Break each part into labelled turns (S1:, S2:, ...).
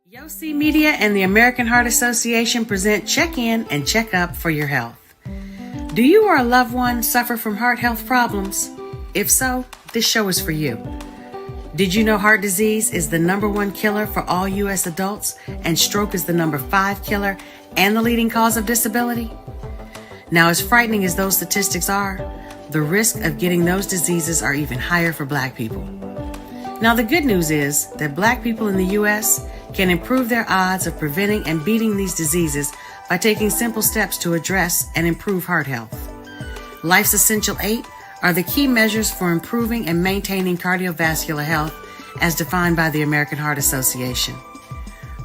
S1: Yossi Media and the American Heart Association present Check In and Check Up for your health. Do you or a loved one suffer from heart health problems? If so, this show is for you. Did you know heart disease is the #1 killer for all U.S. adults and stroke is the #5 killer and the leading cause of disability? Now, as frightening as those statistics are, the risk of getting those diseases are even higher for Black people. Now, the good news is that Black people in the U.S. can improve their odds of preventing and beating these diseases by taking simple steps to address and improve heart health. Life's Essential 8 are the key measures for improving and maintaining cardiovascular health as defined by the American Heart Association.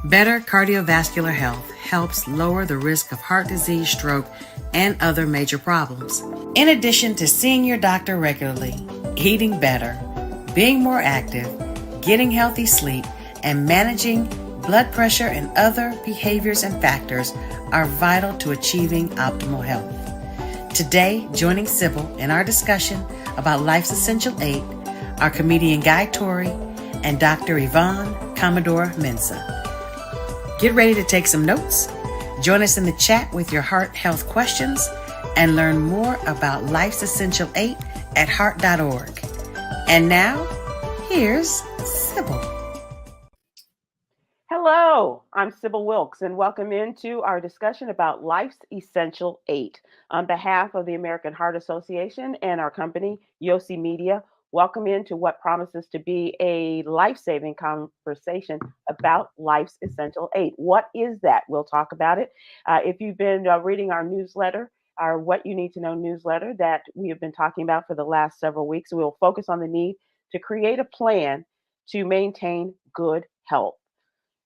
S1: Better cardiovascular health helps lower the risk of heart disease, stroke, and other major problems. In addition to seeing your doctor regularly, eating better, being more active, getting healthy sleep, and managing blood pressure and other behaviors and factors are vital to achieving optimal health. Today, joining Sybil in our discussion about Life's Essential 8 are comedian Guy Torry and Dr. Yvonne Commodore Mensah. Get ready to take some notes, join us in the chat with your heart health questions, and learn more about Life's Essential 8 at heart.org. And now, here's Sybil.
S2: Hello, I'm Sybil Wilkes, and welcome into our discussion about Life's Essential 8. On behalf of the American Heart Association and our company, Yossi Media, welcome into what promises to be a life-saving conversation about Life's Essential 8. What is that? We'll talk about it. If you've been reading our newsletter, our What You Need to Know newsletter that we have been talking about for the last several weeks, we'll focus on the need to create a plan to maintain good health.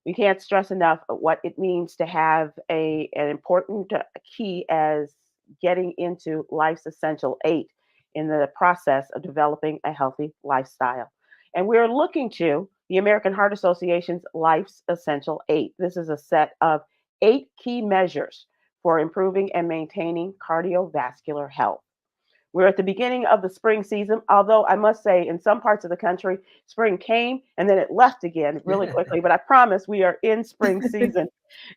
S2: We can't stress enough what it means to have an important key as getting into Life's Essential 8 in the process of developing a healthy lifestyle. And we're looking to the American Heart Association's Life's Essential 8. This is a set of 8 key measures for improving and maintaining cardiovascular health. We're at the beginning of the spring season, although I must say in some parts of the country, spring came and then it left again really quickly. But I promise we are in spring season.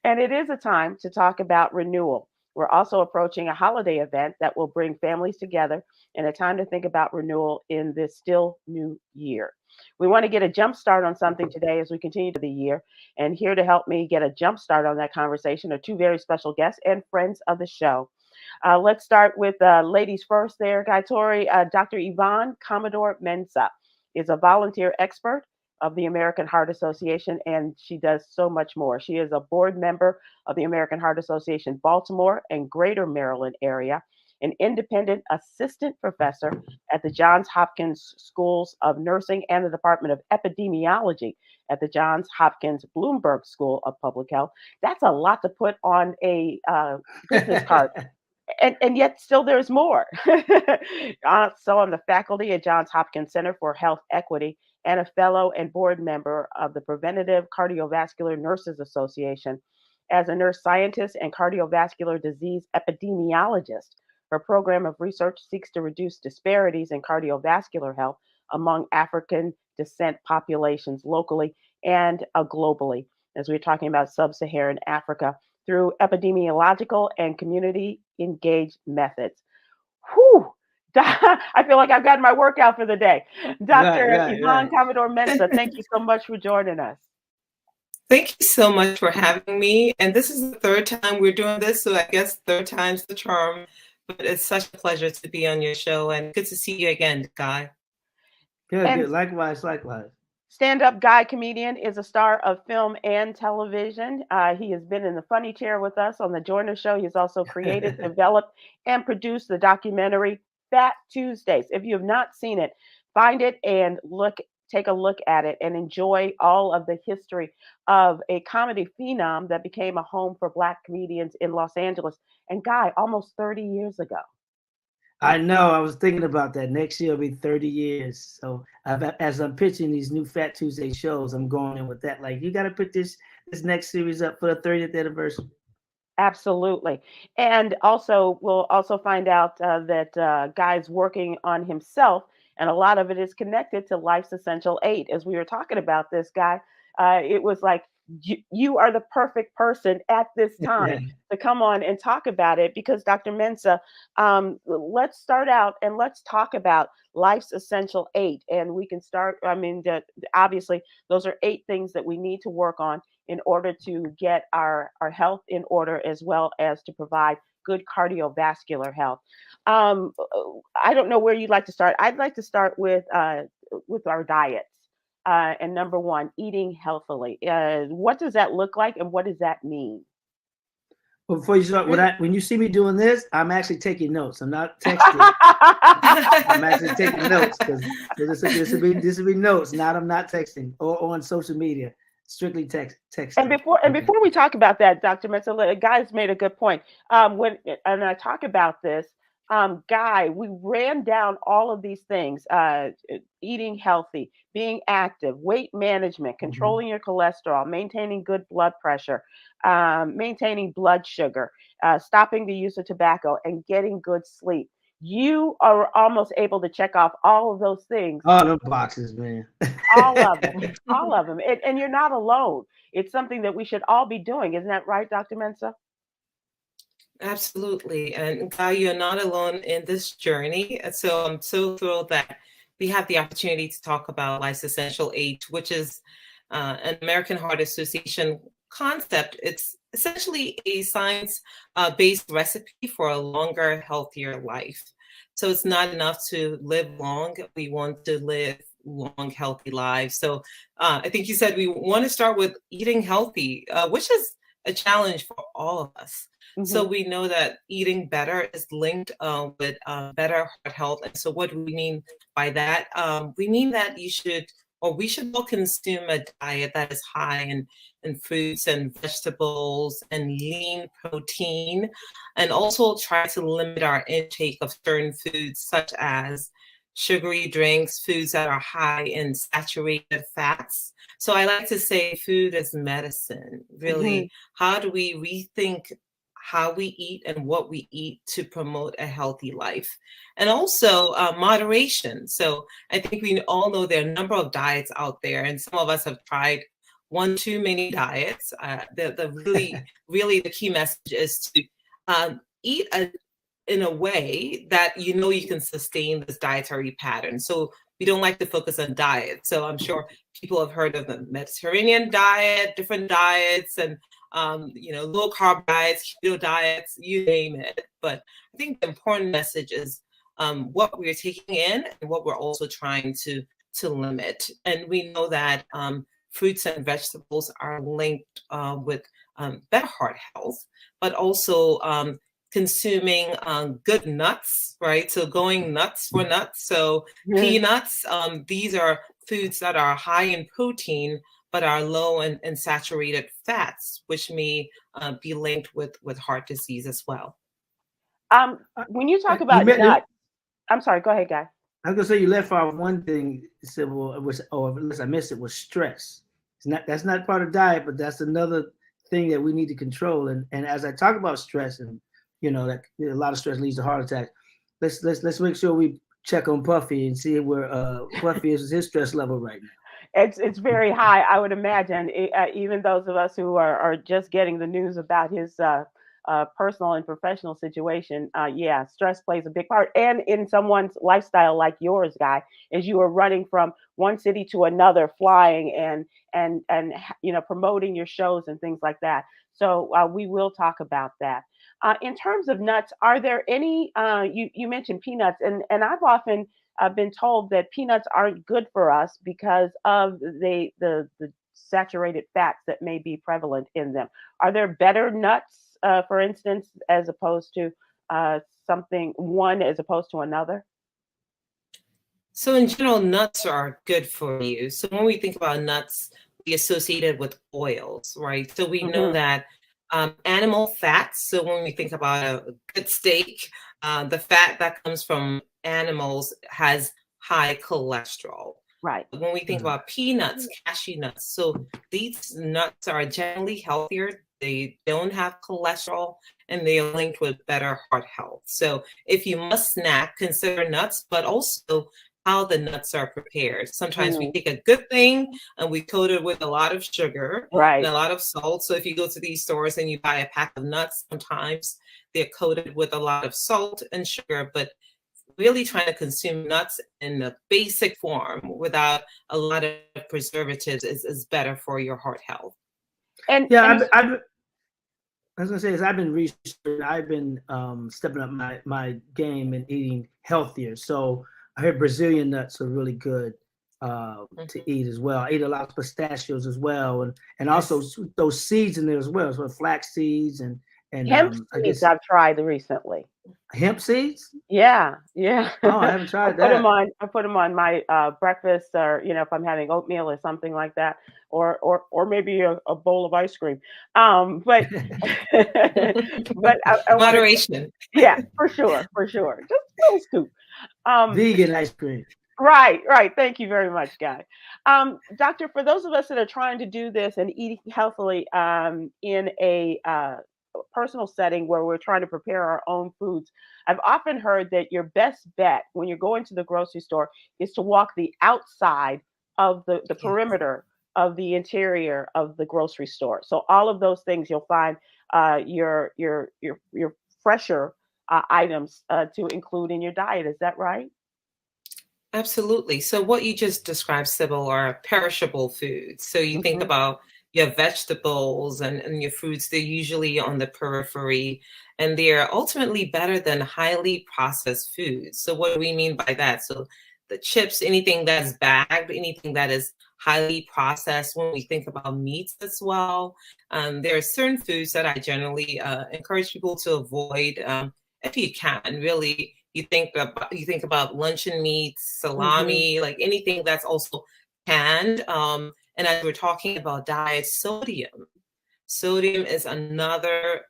S2: And it is a time to talk about renewal. We're also approaching a holiday event that will bring families together and a time to think about renewal in this still new year. We want to get a jump start on something today as we continue to the year. And here to help me get a jump start on that conversation are 2 very special guests and friends of the show. Let's start with ladies first there, Guy Torry. Dr. Yvonne Commodore Mensah is a volunteer expert of the American Heart Association, and she does so much more. She is a board member of the American Heart Association Baltimore and Greater Maryland area, an independent assistant professor at the Johns Hopkins Schools of Nursing and the Department of Epidemiology at the Johns Hopkins Bloomberg School of Public Health. That's a lot to put on a business card. And yet still there's more. So I'm the faculty at Johns Hopkins Center for Health Equity and a fellow and board member of the Preventative Cardiovascular Nurses Association. As a nurse scientist and cardiovascular disease epidemiologist, her program of research seeks to reduce disparities in cardiovascular health among African descent populations locally and globally, as we're talking about sub-Saharan Africa, through epidemiological and community engaged methods. Whew! I feel like I've gotten my workout for the day. Dr. Yvonne Commodore Mensah, thank you so much for joining us.
S3: Thank you so much for having me. And this is the 3rd time we're doing this, so I guess 3rd time's the charm. But it's such a pleasure to be on your show, and good to see you again, Guy.
S4: Good. Likewise.
S2: Stand-up Guy comedian is a star of film and television. He has been in the funny chair with us on the Joyner Show. He's also created, developed, and produced the documentary Fat Tuesdays. If you have not seen it, find it and take a look at it and enjoy all of the history of a comedy phenom that became a home for Black comedians in Los Angeles. And Guy, almost 30 years ago.
S4: I know. I was thinking about that. Next year will be 30 years. So as I'm pitching these new Fat Tuesday shows, I'm going in with that. Like, you got to put this next series up for the 30th anniversary.
S2: Absolutely. And also, we'll also find out that Guy's working on himself, and a lot of it is connected to Life's Essential 8. As we were talking about this, Guy, it was like you are the perfect person at this time to come on and talk about it, because Dr. Mensah, let's start out and let's talk about life's essential 8. And we can start, I mean, obviously, those are 8 things that we need to work on in order to get our health in order, as well as to provide good cardiovascular health. I don't know where you'd like to start. I'd like to start with our diets. And number 1, eating healthily. What does that look like, and what does that mean?
S4: Well, before you start, when you see me doing this, I'm actually taking notes. I'm not texting. I'm actually taking notes, because this will be notes. I'm not texting or on social media. Strictly texting.
S2: And before we talk about that, Dr. Mensah, Guy's made a good point. When I talk about this, Guy, we ran down all of these things: eating healthy, being active, weight management, controlling your cholesterol, maintaining good blood pressure, maintaining blood sugar, stopping the use of tobacco, and getting good sleep. You are almost able to check off all of those things.
S4: All the boxes, man.
S2: All of them. All of them. And you're not alone. It's something that we should all be doing. Isn't that right, Dr. Mensah?
S3: Absolutely. And Guy, you're not alone in this journey. So I'm so thrilled that we have the opportunity to talk about Life's Essential 8, which is an American Heart Association concept. It's essentially a science-based recipe for a longer, healthier life. So it's not enough to live long. We want to live long, healthy lives. So I think you said we want to start with eating healthy, which is a challenge for all of us. So we know that eating better is linked with better heart health. And so what do we mean by that? We mean that we should all consume a diet that is high in fruits and vegetables and lean protein, and also try to limit our intake of certain foods, such as sugary drinks, foods that are high in saturated fats. So I like to say food is medicine. Really, how do we rethink how we eat and what we eat to promote a healthy life? And also moderation. So I think we all know there are a number of diets out there, and some of us have tried one too many diets. Really the key message is to eat in a way that you know you can sustain this dietary pattern. So we don't like to focus on diet. So I'm sure people have heard of the Mediterranean diet, different diets, and low carb diets, keto diets, you name it. But I think the important message is what we're taking in and what we're also trying to limit. And we know that fruits and vegetables are linked with better heart health, but also consuming good nuts, right? So going nuts for nuts. So peanuts, these are foods that are high in protein, but are low in saturated fats, which may be linked with heart disease as well.
S2: When you talk about nuts, I'm sorry, go ahead, Guy.
S4: I was gonna say you left out one thing, Sybil, or unless I missed it, was stress. That's not part of diet, but that's another thing that we need to control. And as I talk about stress, and that a lot of stress leads to heart attacks, let's make sure we check on Puffy and see where Puffy is his stress level right now.
S2: It's very high, I would imagine. Even those of us who are just getting the news about his personal and professional situation, stress plays a big part. And in someone's lifestyle like yours, Guy, as you are running from one city to another, flying and promoting your shows and things like that. So we will talk about that. In terms of nuts, are there any? You mentioned peanuts, and I've often been told that peanuts aren't good for us because of the saturated fats that may be prevalent in them. Are there better nuts, for instance, as opposed to one as opposed to another?
S3: So in general, nuts are good for you. So when we think about nuts, we associate it with oils, right? So we know that animal fats. So when we think about a good steak, the fat that comes from animals has high cholesterol.
S2: Right.
S3: When we think about peanuts, cashew nuts, so these nuts are generally healthier. They don't have cholesterol, and they are linked with better heart health. So if you must snack, consider nuts, but also how the nuts are prepared. Sometimes we take a good thing and we coat it with a lot of sugar and a lot of salt. So if you go to these stores and you buy a pack of nuts, sometimes they're coated with a lot of salt and sugar, but really trying to consume nuts in the basic form without a lot of preservatives is better for your heart health.
S2: And
S4: I was gonna say is I've been researching, I've been stepping up my game and eating healthier. So I heard Brazilian nuts are really good to eat as well. I eat a lot of pistachios as well, and also those seeds in there as well. So flax seeds and
S2: hemp seeds I've tried recently.
S4: Hemp seeds?
S2: Yeah.
S4: Oh, I haven't tried that.
S2: I put them on my breakfast, or if I'm having oatmeal or something like that, or maybe a bowl of ice cream. But I
S3: moderation.
S2: Yeah, for sure. Just a little scoop.
S4: Vegan ice cream.
S2: Right. Thank you very much, Guy. Doctor, for those of us that are trying to do this and eat healthily in a personal setting where we're trying to prepare our own foods, I've often heard that your best bet when you're going to the grocery store is to walk the outside of the perimeter of the interior of the grocery store. So all of those things you'll find your fresher items to include in your diet. Is that right?
S3: Absolutely. So what you just described, Sybil, are perishable foods. So you think about your vegetables and your fruits, they're usually on the periphery, and they're ultimately better than highly processed foods. So what do we mean by that? So the chips, anything that's bagged, anything that is highly processed. When we think about meats as well, there are certain foods that I generally encourage people to avoid if you can. Really, you think about luncheon meats, salami, like anything that's also canned. And as we're talking about diet, sodium is another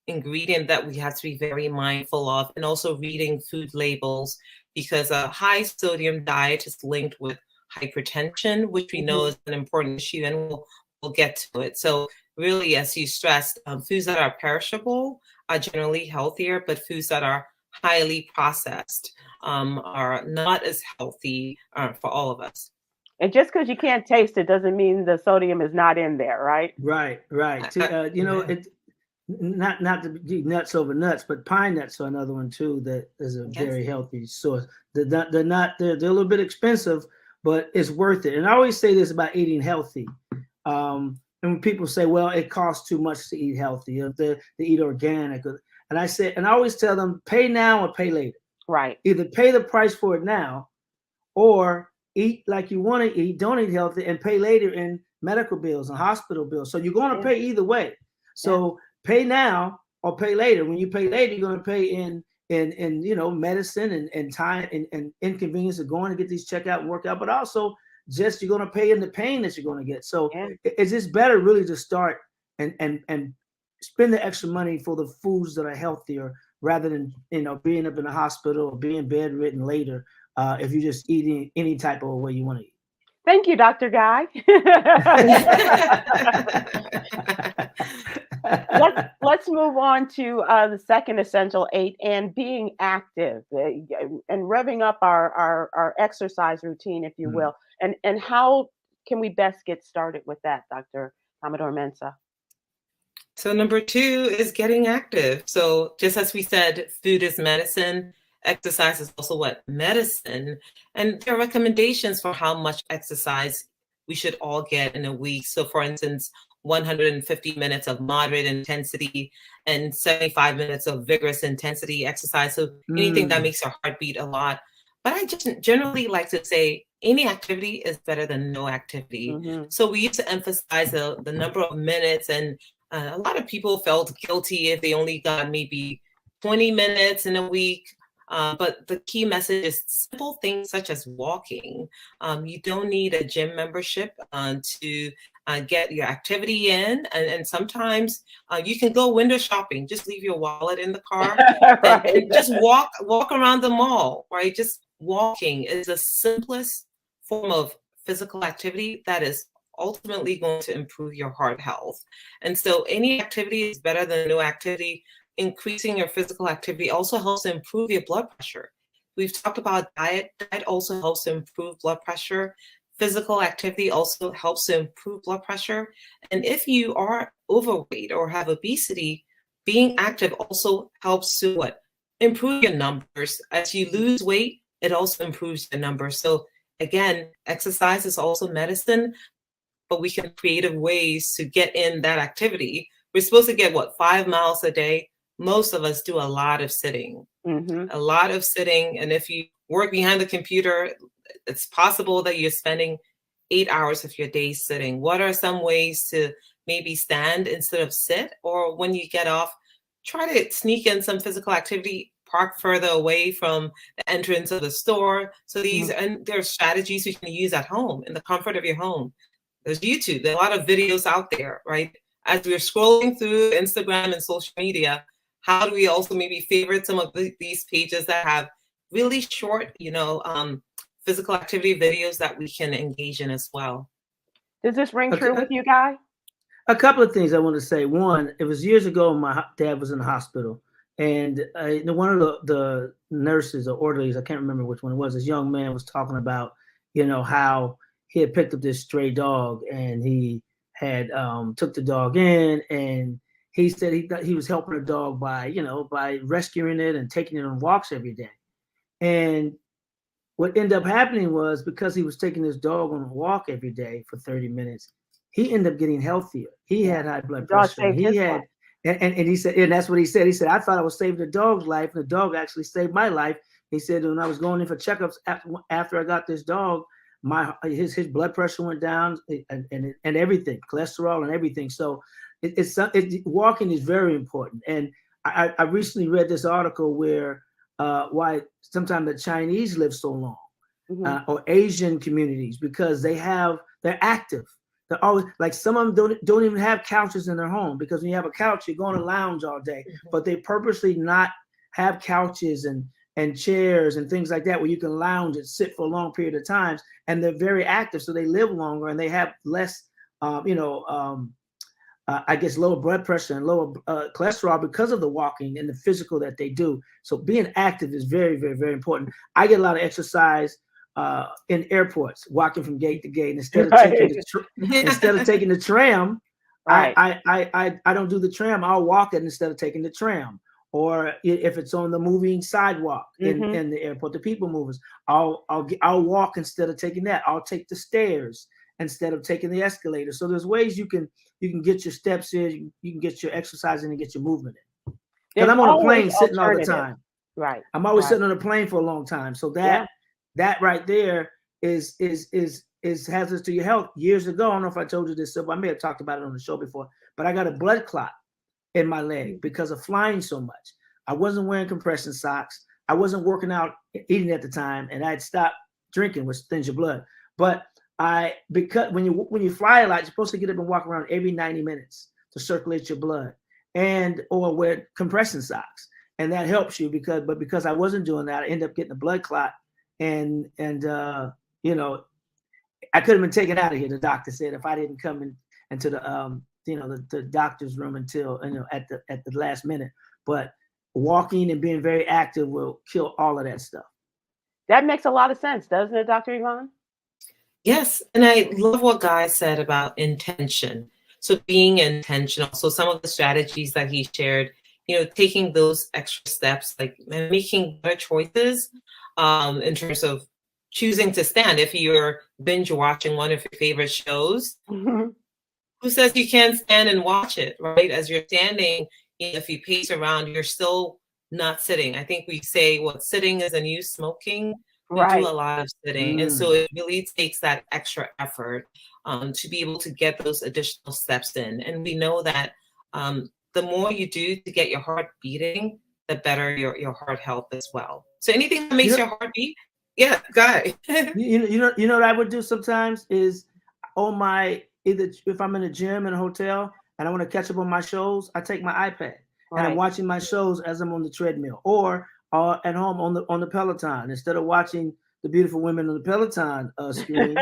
S3: ingredient that we have to be very mindful of, and also reading food labels, because a high sodium diet is linked with hypertension, which we know is an important issue, and we'll get to it. So really, as you stressed, foods that are perishable are generally healthier, but foods that are highly processed are not as healthy for all of us.
S2: And just because you can't taste it doesn't mean the sodium is not in there, right?
S4: Right. It not to be nuts over nuts, but pine nuts are another one too that is a very healthy source. They're a little bit expensive, but it's worth it. And I always say this about eating healthy. And when people say, well, it costs too much to eat healthy, or to eat organic, and I always tell them, pay now or pay later.
S2: Right.
S4: Either pay the price for it now, or eat like you want to eat, don't eat healthy, and pay later in medical bills and hospital bills. So you're going to pay either way. So pay now or pay later. When you pay later, you're going to pay in medicine and time and inconvenience of going to get these checked out and work out, but also just you're going to pay in the pain that you're going to get. So it's just better really to start and spend the extra money for the foods that are healthier, rather than being up in the hospital or being bedridden later if you're just eating any type of way you want to eat.
S2: Thank you, Dr. Guy. Let's move on to the second essential 8, and being active and revving up our exercise routine, if you will. And how can we best get started with that, Dr. Commodore Mensah?
S3: So number 2 is getting active. So just as we said, food is medicine. Exercise is also medicine. And there are recommendations for how much exercise we should all get in a week. So for instance, 150 minutes of moderate intensity and 75 minutes of vigorous intensity exercise. So anything that makes your heart beat a lot. But I just generally like to say any activity is better than no activity. So we used to emphasize the number of minutes, and a lot of people felt guilty if they only got maybe 20 minutes in a week. But the key message is simple things such as walking. You don't need a gym membership to get your activity in. And sometimes you can go window shopping. Just leave your wallet in the car and just walk around the mall, right? Just walking is the simplest form of physical activity that is ultimately going to improve your heart health. And so any activity is better than no activity. Increasing your physical activity also helps to improve your blood pressure. We've talked about diet. Diet also helps to improve blood pressure. Physical activity also helps to improve blood pressure. And if you are overweight or have obesity, being active also helps to what? Improve your numbers. As you lose weight, it also improves your numbers. So again, exercise is also medicine, but we can have creative ways to get in that activity. We're supposed to get what, 5 miles a day? Most of us do a lot of sitting, a lot of sitting. And if you work behind the computer, it's possible that you're spending 8 hours of your day sitting. What are some ways to maybe stand instead of sit? Or when you get off, try to sneak in some physical activity, park further away from the entrance of the store. So these, and there are strategies you can use at home in the comfort of your home. There's YouTube, there are a lot of videos out there, right? As we're scrolling through Instagram and social media, how do we also maybe favorite some of these pages that have really short, physical activity videos that we can engage in as well?
S2: Does this ring true with you, Guy?
S4: A couple of things I want to say. One, it was years ago, my dad was in the hospital, and one of the nurses or orderlies, I can't remember which one it was, this young man was talking about, how he had picked up this stray dog, and he had took the dog in, and he said he was helping the dog by rescuing it and taking it on walks every day. And what ended up happening was, because he was taking this dog on a walk every day for 30 minutes, he ended up getting healthier. He had high blood pressure. He had, and he said, and that's what he said. He said, I thought I was saving the dog's life, and the dog actually saved my life. He said, when I was going in for checkups after I got this dog, his blood pressure went down, and everything, cholesterol and everything. So walking is very important. And I recently read this article where why sometimes the Chinese live so long, or Asian communities, because they're active. They're always, like, some of them don't even have couches in their home, because when you have a couch, you're going to lounge all day. But they purposely not have couches and chairs and things like that where you can lounge and sit for a long period of times. And they're very active, so they live longer, and they have less, I guess, lower blood pressure and lower cholesterol because of the walking and the physical that they do. So being active is very, very, very important. I get a lot of exercise in airports, walking from gate to gate. Instead of taking the tram, I don't do the tram. I'll walk it instead of taking the tram. Or if it's on the moving sidewalk in the airport, the people movers, I'll walk instead of taking that. I'll take the stairs instead of taking the escalator. So there's ways you can get your steps in, you can get your exercise in, and get your movement in. Because I'm on a plane sitting all the time.
S2: Right.
S4: I'm always sitting on a plane for a long time. So that right there is hazardous to your health. Years ago, I don't know if I told you this, so I may have talked about it on the show before, but I got a blood clot in my leg because of flying so much. I wasn't wearing compression socks. I wasn't working out, eating at the time, and I had stopped drinking, which thins your blood. But because when you fly a lot, you're supposed to get up and walk around every 90 minutes to circulate your blood, or wear compression socks, and that helps you. Because I wasn't doing that, I ended up getting a blood clot, and I could have been taken out of here. The doctor said if I didn't come into the doctor's room until at the last minute. But walking and being very active will kill all of that stuff.
S2: That makes a lot of sense, doesn't it, Dr. Yvonne?
S3: Yes, and I love what Guy said about intention. So being intentional. So some of the strategies that he shared, taking those extra steps, like making better choices in terms of choosing to stand. If you're binge watching one of your favorite shows, who says you can't stand and watch it, right? As you're standing, if you pace around, you're still not sitting. I think we say, sitting is a new smoking. We do a lot of sitting. And so it really takes that extra effort to be able to get those additional steps in. And we know that the more you do to get your heart beating, the better your heart health as well. So anything that makes your heart beat, Guy.
S4: you know what I would do sometimes is either if I'm in a gym in a hotel and I want to catch up on my shows, I take my iPad and I'm watching my shows as I'm on the treadmill, or at home on the Peloton. Instead of watching the beautiful women on the Peloton screen,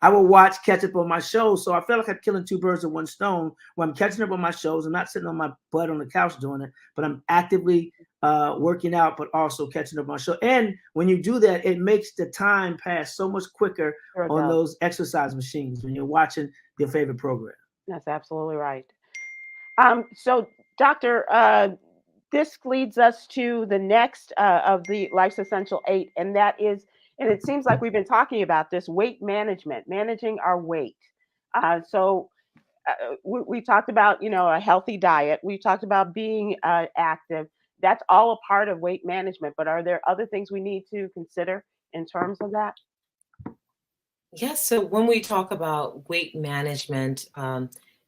S4: I will catch up on my shows. So I feel like I'm killing two birds with one stone. When I'm catching up on my shows, I'm not sitting on my butt on the couch doing it, but I'm actively working out, but also catching up on show. And when you do that, it makes the time pass so much quicker on those exercise machines when you're watching your favorite program.
S2: That's absolutely right. So, Doctor, this leads us to the next of the Life's Essential 8, and that is, and it seems like we've been talking about this, weight management, managing our weight. We talked about, a healthy diet. We talked about being active. That's all a part of weight management, but are there other things we need to consider in terms of that?
S3: Yes, so when we talk about weight management,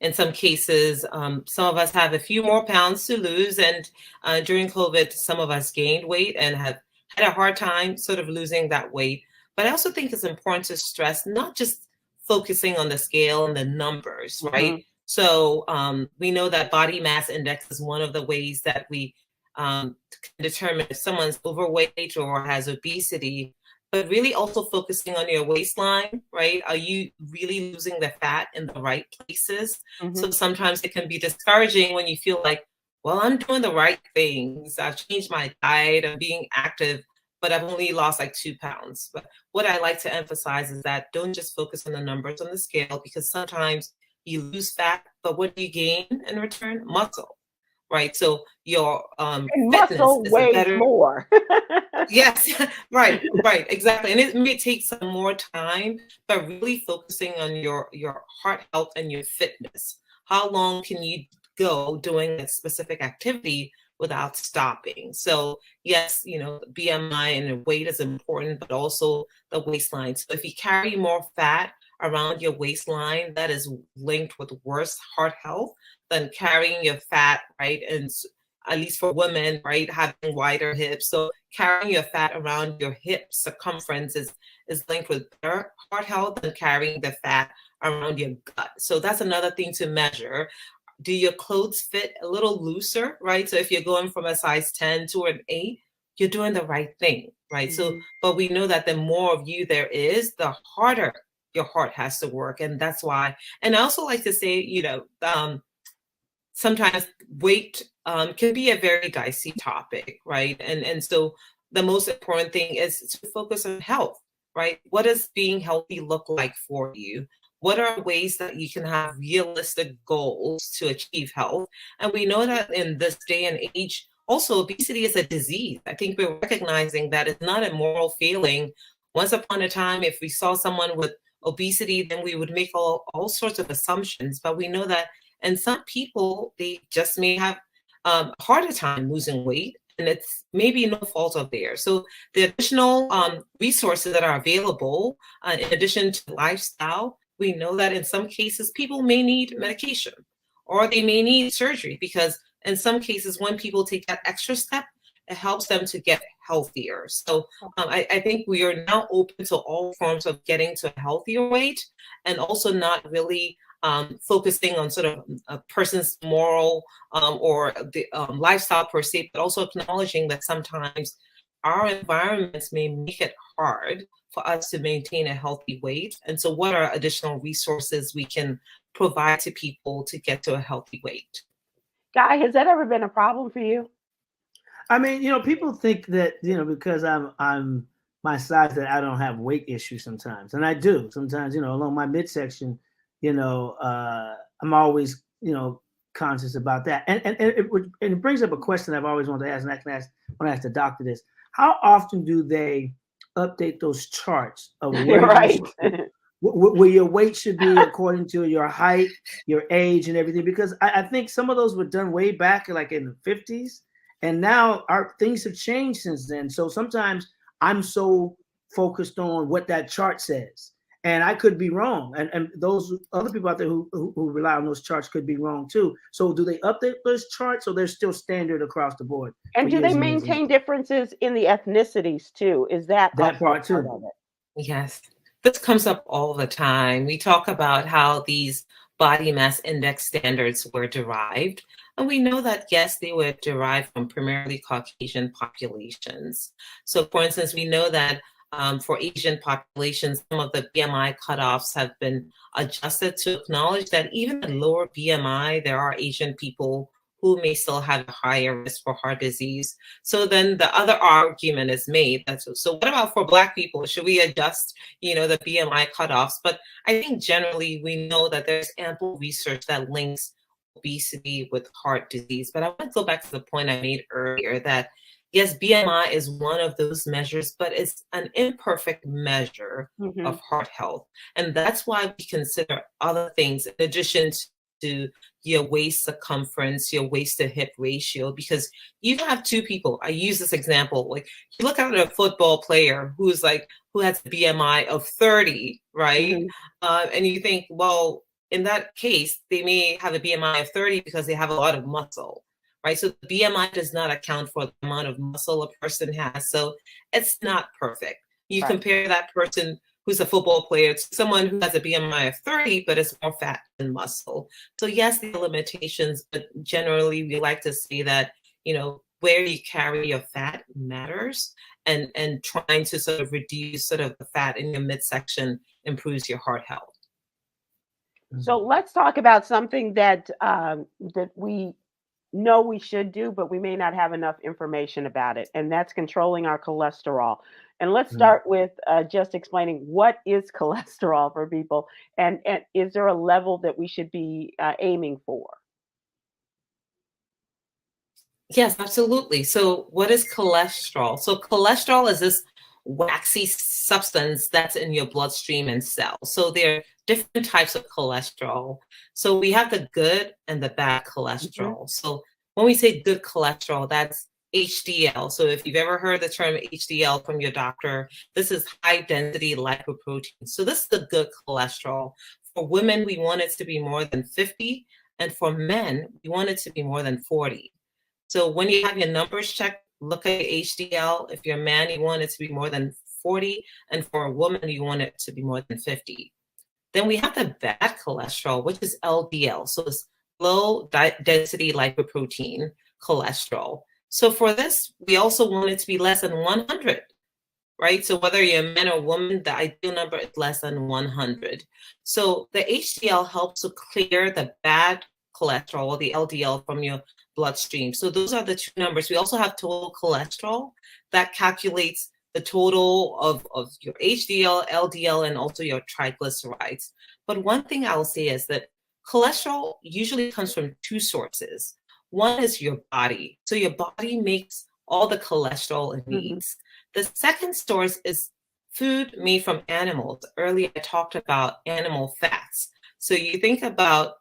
S3: in some cases, some of us have a few more pounds to lose. And during COVID, some of us gained weight and have had a hard time sort of losing that weight. But I also think it's important to stress not just focusing on the scale and the numbers, right?
S2: Mm-hmm.
S3: So we know that body mass index is one of the ways that we can determine if someone's overweight or has obesity, but really also focusing on your waistline, right? Are you really losing the fat in the right places?
S2: Mm-hmm.
S3: So sometimes it can be discouraging when you feel like, well, I'm doing the right things. I've changed my diet, I'm being active, but I've only lost like 2 pounds. But what I like to emphasize is that don't just focus on the numbers on the scale, because sometimes you lose fat, but what do you gain in return? Muscle, right? So your
S2: muscle
S3: fitness is
S2: weighs
S3: better.
S2: More.
S3: Yes, right, exactly. And it may take some more time, but really focusing on your heart health and your fitness. How long can you go doing a specific activity without stopping? So yes, BMI and weight is important, but also the waistline. So if you carry more fat around your waistline, that is linked with worse heart health than carrying your fat, right? And at least for women, right, having wider hips. So carrying your fat around your hip circumference is linked with better heart health than carrying the fat around your gut. So that's another thing to measure. Do your clothes fit a little looser, right? So if you're going from a size 10 to an 8, you're doing the right thing, right? Mm-hmm. So, but we know that the more of you there is, the harder your heart has to work. And that's why, and I also like to say, sometimes weight can be a very dicey topic, right? And so the most important thing is to focus on health, right? What does being healthy look like for you? What are ways that you can have realistic goals to achieve health? And we know that in this day and age, also obesity is a disease. I think we're recognizing that it's not a moral failing. Once upon a time, if we saw someone with obesity, then we would make all sorts of assumptions. But we know that and some people, they just may have a harder time losing weight, and it's maybe no fault of theirs. So the additional resources that are available, in addition to lifestyle, we know that in some cases, people may need medication or they may need surgery, because in some cases, when people take that extra step, it helps them to get healthier. So I think we are now open to all forms of getting to a healthier weight, and also not really focusing on sort of a person's moral or the lifestyle per se, but also acknowledging that sometimes our environments may make it hard for us to maintain a healthy weight. And so what are additional resources we can provide to people to get to a healthy weight?
S2: Guy, has that ever been a problem for you?
S4: I mean, people think that, because I'm my size, that I don't have weight issues sometimes. And I do. Sometimes, along my midsection, I'm always, conscious about that. And it brings up a question I've always wanted to ask, and I can ask when I ask the doctor this: how often do they update those charts of where your weight should be according to your height, your age, and everything? Because I think some of those were done way back, like in the 50s, and now our things have changed since then. So sometimes I'm so focused on what that chart says, and I could be wrong. And those other people out there who rely on those charts could be wrong too. So do they update those charts, or they're still standard across the board?
S2: And do they maintain differences in the ethnicities too? Is that
S4: part too?
S2: Of it?
S3: Yes, this comes up all the time. We talk about how these body mass index standards were derived. And we know that, yes, they were derived from primarily Caucasian populations. So for instance, we know that for Asian populations, some of the BMI cutoffs have been adjusted to acknowledge that even at lower BMI, there are Asian people who may still have a higher risk for heart disease. So then the other argument is made. So what about for Black people? Should we adjust, the BMI cutoffs? But I think generally we know that there's ample research that links obesity with heart disease. But I want to go back to the point I made earlier that yes, BMI is one of those measures, but it's an imperfect measure of heart health. And that's why we consider other things in addition to your waist circumference, your waist to hip ratio, because you have two people. I use this example, like you look at a football player who has a BMI of 30, right? And you think, well, in that case, they may have a BMI of 30 because they have a lot of muscle, right? So the BMI does not account for the amount of muscle a person has. So it's not perfect. You compare that person who's a football player to someone who has a BMI of 30, but is more fat than muscle. So yes, there are limitations, but generally we like to see that, where you carry your fat matters, and trying to sort of reduce sort of the fat in your midsection improves your heart health.
S2: So let's talk about something that that we know we should do, but we may not have enough information about it, and that's controlling our cholesterol. And let's start with just explaining what is cholesterol for people, and is there a level that we should be aiming for?
S3: Yes, absolutely. So what is cholesterol? So cholesterol is this waxy substance that's in your bloodstream and cells. So there are different types of cholesterol. So we have the good and the bad cholesterol. So when we say good cholesterol, that's HDL. So if you've ever heard the term HDL from your doctor, this is high density lipoprotein. So this is the good cholesterol. For women, we want it to be more than 50. And for men, we want it to be more than 40. So when you have your numbers checked, look at your HDL. If you're a man, you want it to be more than 40. And for a woman, you want it to be more than 50. Then we have the bad cholesterol, which is LDL. So it's low density lipoprotein cholesterol. So for this, we also want it to be less than 100, right? So whether you're a man or woman, the ideal number is less than 100. So the HDL helps to clear the bad cholesterol, the LDL, from your bloodstream. So those are the two numbers. We also have total cholesterol that calculates the total of your HDL, LDL, and also your triglycerides. But one thing I'll say is that cholesterol usually comes from two sources. One is your body. So your body makes all the cholesterol it needs. The second source is food made from animals. Earlier, I talked about animal fats. So you think about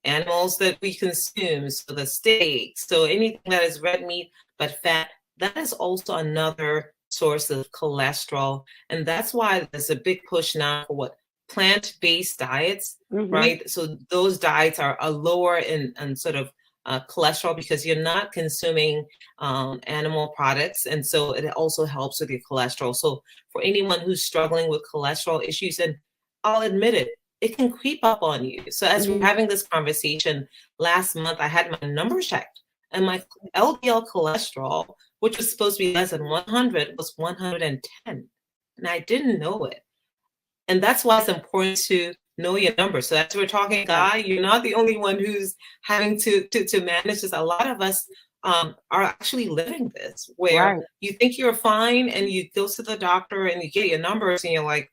S3: animals that we consume, so the steaks, so anything that is red meat but fat, that is also another source of cholesterol. And that's why there's a big push now for what plant-based diets, right? So those diets are lower in sort of cholesterol because you're not consuming animal products. And so it also helps with your cholesterol. So for anyone who's struggling with cholesterol issues, and I'll admit it, it can creep up on you. So as we're having this conversation, last month I had my numbers checked, and my LDL cholesterol, which was supposed to be less than 100, was 110. And I didn't know it. And that's why it's important to know your numbers. So as we're talking, Guy, you're not the only one who's having to manage this. A lot of us are actually living this, where you think you're fine and you go to the doctor and you get your numbers and you're like,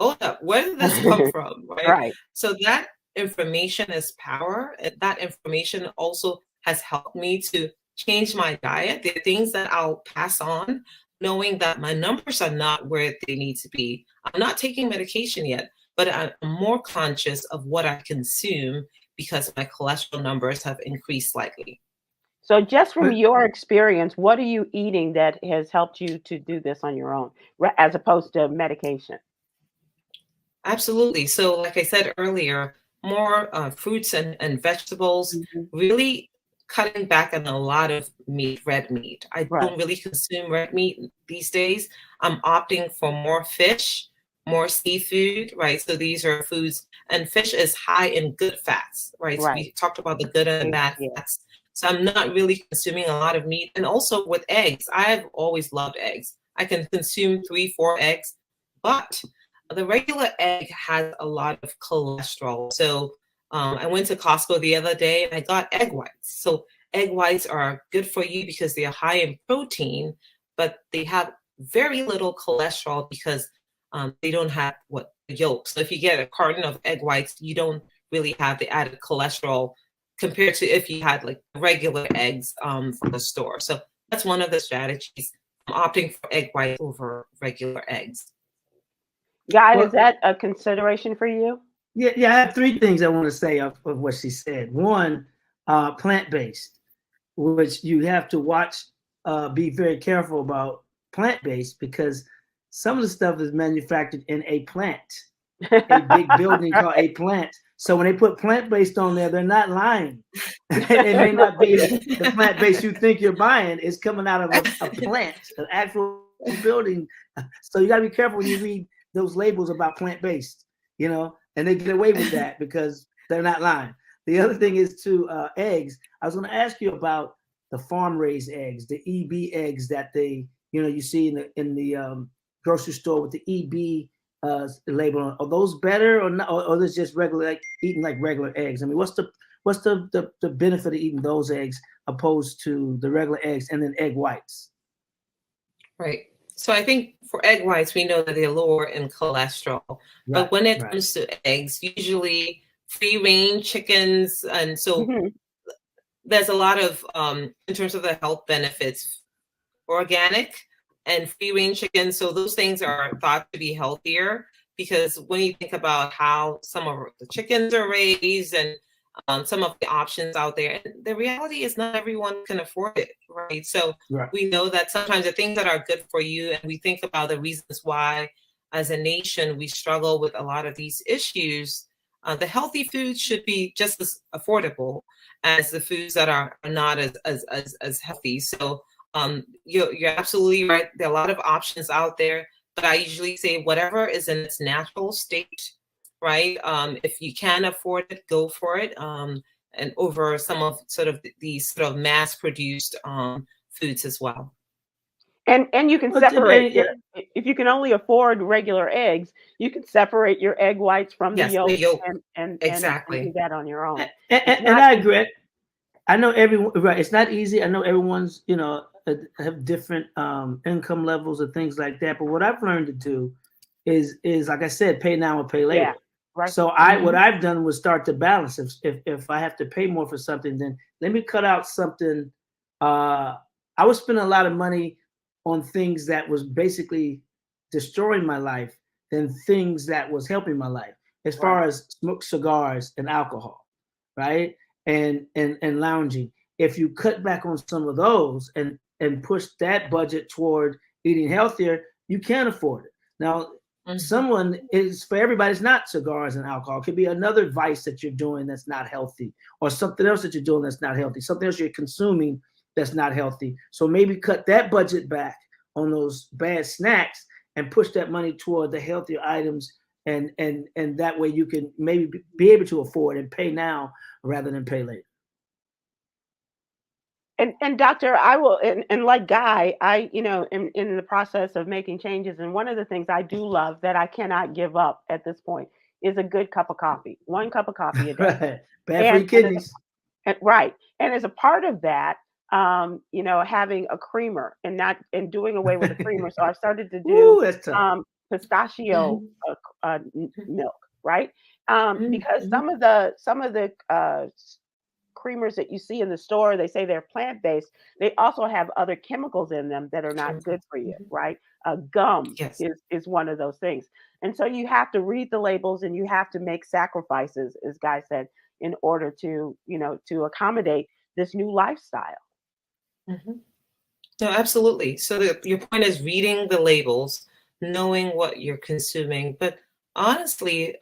S3: hold up, where did this come from, right? So that information is power. And that information also has helped me to change my diet. There are things that I'll pass on, knowing that my numbers are not where they need to be. I'm not taking medication yet, but I'm more conscious of what I consume because my cholesterol numbers have increased slightly.
S2: So just from your experience, what are you eating that has helped you to do this on your own, as opposed to medication?
S3: Absolutely. So like I said earlier, more fruits and vegetables, really cutting back on a lot of meat, red meat. I don't really consume red meat these days. I'm opting for more fish, more seafood, right? So these are foods, and fish is high in good fats, right? So we talked about the good and bad fats. So I'm not really consuming a lot of meat. And also with eggs, I've always loved eggs. I can consume 3-4 eggs, but the regular egg has a lot of cholesterol. So I went to Costco the other day and I got egg whites. So egg whites are good for you because they are high in protein, but they have very little cholesterol because they don't have the yolk. So if you get a carton of egg whites, you don't really have the added cholesterol compared to if you had like regular eggs from the store. So that's one of the strategies. I'm opting for egg white over regular eggs.
S2: Guy,
S4: Well,
S2: is that a consideration for you?
S4: Yeah, I have three things I want to say of what she said. One, plant-based, which you have to watch, be very careful about plant-based because some of the stuff is manufactured in a plant, a big building called a plant. So when they put plant-based on there, they're not lying. It may not be the plant-based you think you're buying. It's coming out of a plant, an actual building. So you got to be careful when you read those labels about plant-based, and they get away with that because they're not lying. The other thing is eggs. I was going to ask you about the farm-raised eggs, the EB eggs that you see in the grocery store with the EB label on. Are those better or not? Or is just regular, like eating like regular eggs? I mean, what's the benefit of eating those eggs opposed to the regular eggs and then egg whites?
S3: Right. So I think for egg whites, we know that they're lower in cholesterol. Right, but when it comes to eggs, usually free-range chickens, and so there's a lot of, in terms of the health benefits, organic and free-range chickens. So those things are thought to be healthier because when you think about how some of the chickens are raised and some of the options out there, and the reality is not everyone can afford it, right? So we know that sometimes the things that are good for you, and we think about the reasons why as a nation we struggle with a lot of these issues, the healthy foods should be just as affordable as the foods that are not as healthy. So you're absolutely right. There are a lot of options out there, but I usually say whatever is in its natural state, right? If you can afford it, go for it. And over some of these sort of mass-produced foods as well.
S2: And you can separate if you can only afford regular eggs, you can separate your egg whites from the yolk, and
S3: exactly
S2: do that on your own.
S4: And I agree. I know everyone, right? It's not easy. I know everyone's, have different income levels and things like that. But what I've learned to do is like I said, pay now or pay later.
S2: Yeah, right.
S4: So what I've done was start to balance. If I have to pay more for something, then let me cut out something. I was spending a lot of money on things that was basically destroying my life than things that was helping my life, as far as smoked cigars and alcohol, right? And lounging. If you cut back on some of those and push that budget toward eating healthier, you can afford it. Now, someone is, for everybody, it's not cigars and alcohol. It could be another vice that you're doing that's not healthy, or something else that you're doing that's not healthy, something else you're consuming that's not healthy. So maybe cut that budget back on those bad snacks and push that money toward the healthier items. And that way you can maybe be able to afford and pay now rather than pay later.
S2: And Doctor, I will, and like Guy, I, am in the process of making changes. And one of the things I do love that I cannot give up at this point is a good cup of coffee. 1 cup of coffee a day.
S4: Right. Bad for your kidneys.
S2: Right. And as a part of that, having a creamer and doing away with the creamer. So I started to do pistachio milk, right? Because some of the creamers that you see in the store, they say they're plant-based. They also have other chemicals in them that are not good for you, right? Gum is one of those things. And so you have to read the labels and you have to make sacrifices, as Guy said, in order to accommodate this new lifestyle.
S3: No, absolutely. So your point is reading the labels, knowing what you're consuming. But honestly,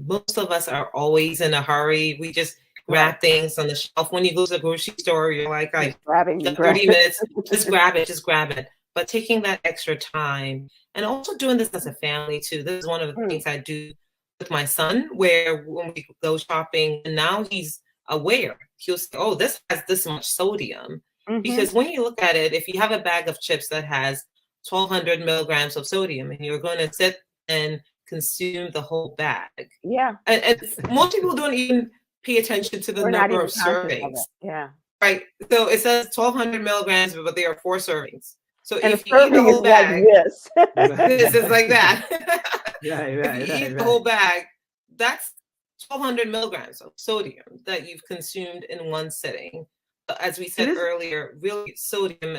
S3: most of us are always in a hurry. We just grab things on the shelf. When you go to the grocery store, you're like, I
S2: grabbing
S3: 30 minutes, just grab it. But taking that extra time and also doing this as a family too. This is one of the things I do with my son, where when we go shopping, and now he's aware. He'll say, oh, this has this much sodium. Because when you look at it, if you have a bag of chips that has 1,200 milligrams of sodium and you're going to sit and consume the whole bag.
S2: Yeah.
S3: And most people don't even pay attention to the
S2: We're not
S3: number
S2: even
S3: of
S2: conscious of
S3: servings,
S2: it. Yeah.
S3: right? So it says 1,200 milligrams, but there are 4 servings. So
S2: And a
S3: if you eat the
S2: serving is
S3: whole
S2: like
S3: bag,
S2: this.
S3: this is like that. If you eat the whole
S4: Right.
S3: bag, that's 1,200 milligrams of sodium that you've consumed in one sitting. But as we said
S4: This,
S3: earlier, really sodium,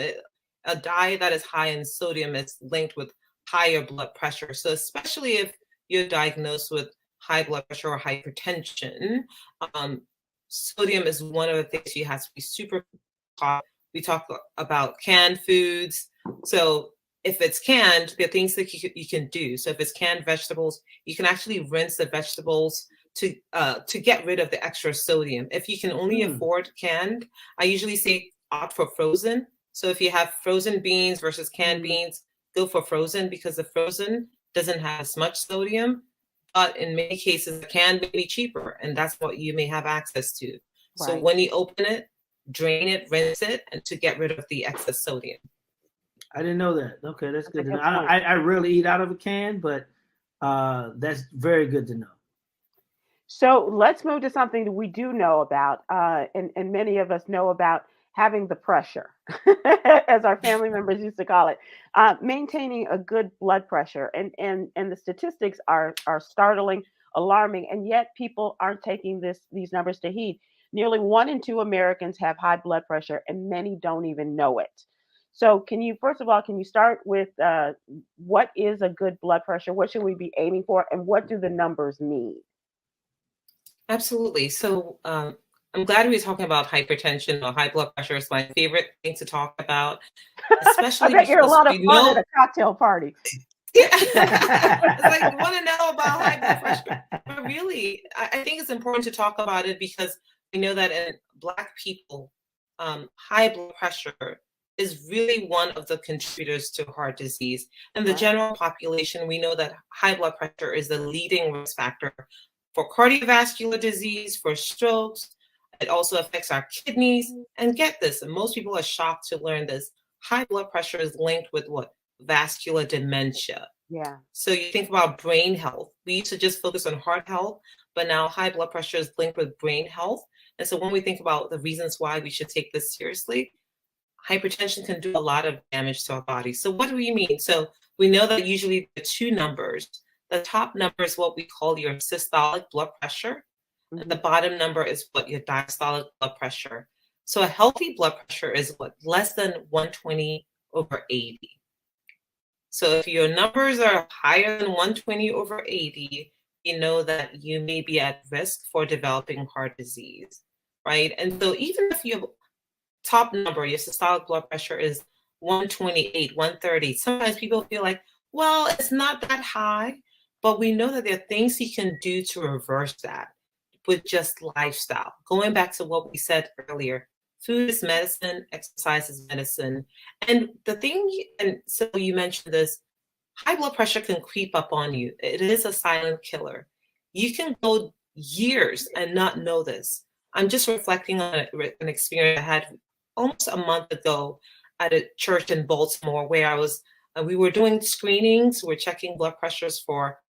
S3: a diet that is high in sodium is linked with higher blood pressure. So especially if you're diagnosed with high blood pressure or hypertension, sodium is one of the things you have to be super cautious. We talk about canned foods. So if it's canned, there are things that you can do. So if it's canned vegetables, you can actually rinse the vegetables to get rid of the extra sodium. If you can only afford canned, I usually say opt for frozen. So if you have frozen beans versus canned beans, go for frozen, because the frozen doesn't have as much sodium, but in many cases, the canned may be cheaper, and that's what you may have access to. Right. So when you open it, drain it, rinse it, and to get rid of the excess sodium.
S4: I didn't know that. Okay, that's good to know. I rarely eat out of a can, but that's very good to know.
S2: So let's move to something that we do know about, and many of us know about, having the pressure, as our family members used to call it, maintaining a good blood pressure. And the statistics are startling, alarming, and yet people aren't taking these numbers to heed. Nearly 1 in 2 Americans have high blood pressure, and many don't even know it. So first of all, can you start with what is a good blood pressure? What should we be aiming for? And what do the numbers mean?
S3: Absolutely. So I'm glad we were talking about hypertension or high blood pressure. It's my favorite thing to talk about, especially
S2: I bet you're a lot of
S3: we
S2: fun
S3: know
S2: at a cocktail party.
S3: Yeah. It's like, want to know about high blood pressure. But really, I think it's important to talk about it because we know that in Black people, high blood pressure is really one of the contributors to heart disease. And the general population, we know that high blood pressure is the leading risk factor for cardiovascular disease, for strokes. It also affects our kidneys. And get this, and most people are shocked to learn this, high blood pressure is linked with what? Vascular dementia.
S2: Yeah.
S3: So you think about brain health. We used to just focus on heart health, but now high blood pressure is linked with brain health. And so when we think about the reasons why we should take this seriously, hypertension can do a lot of damage to our body. So what do we mean? So we know that usually the 2 numbers, the top number is what we call your systolic blood pressure. Mm-hmm. And the bottom number is what your diastolic blood pressure. So a healthy blood pressure is what? Less than 120/80. So if your numbers are higher than 120/80, you know that you may be at risk for developing heart disease, right? And so even if your top number, your systolic blood pressure is 128, 130, sometimes people feel like, well, it's not that high, but we know that there are things you can do to reverse that with just lifestyle. Going back to what we said earlier, food is medicine, exercise is medicine. And the thing, and so you mentioned this, high blood pressure can creep up on you. It is a silent killer. You can go years and not know this. I'm just reflecting on an experience I had almost a month ago at a church in Baltimore where we were doing screenings. We're checking blood pressures for